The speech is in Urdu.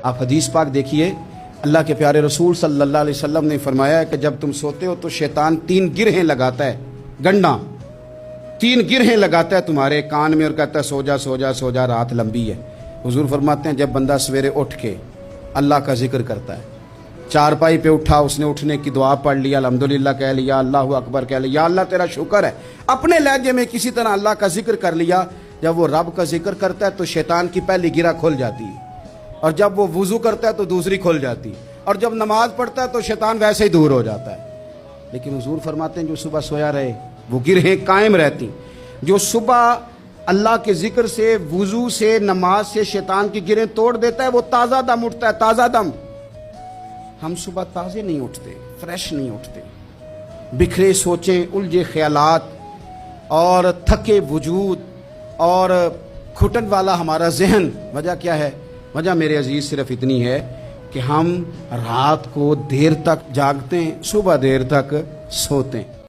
آپ حدیث پاک دیکھیے، اللہ کے پیارے رسول صلی اللہ علیہ وسلم نے فرمایا ہے کہ جب تم سوتے ہو تو شیطان 3 گرہیں لگاتا ہے، گنڈا 3 گرہیں لگاتا ہے تمہارے کان میں اور کہتا ہے سو جا سو جا سو جا، رات لمبی ہے۔ حضور فرماتے ہیں جب بندہ سویرے اٹھ کے اللہ کا ذکر کرتا ہے، چارپائی پہ اٹھا، اس نے اٹھنے کی دعا پڑھ لیا، الحمدللہ کہہ لیا، اللہ اکبر کہہ لیا، یا اللہ تیرا شکر ہے، اپنے لہجے میں کسی طرح اللہ کا ذکر کر لیا، جب وہ رب کا ذکر کرتا ہے تو شیطان کی پہلی گرہ کھل جاتی ہے، اور جب وہ وضو کرتا ہے تو دوسری کھل جاتی ہے، اور جب نماز پڑھتا ہے تو شیطان ویسے ہی دور ہو جاتا ہے۔ لیکن حضور فرماتے ہیں جو صبح سویا رہے وہ گرہیں قائم رہتی، جو صبح اللہ کے ذکر سے، وضو سے، نماز سے شیطان کی گرہیں توڑ دیتا ہے، وہ تازہ دم اٹھتا ہے، تازہ دم۔ ہم صبح تازے نہیں اٹھتے، فریش نہیں اٹھتے، بکھرے سوچیں، الجھے خیالات اور تھکے وجود اور گھٹن والا ہمارا ذہن۔ وجہ کیا ہے؟ وجہ میرے عزیز صرف اتنی ہے کہ ہم رات کو دیر تک جاگتے ہیں، صبح دیر تک سوتے ہیں۔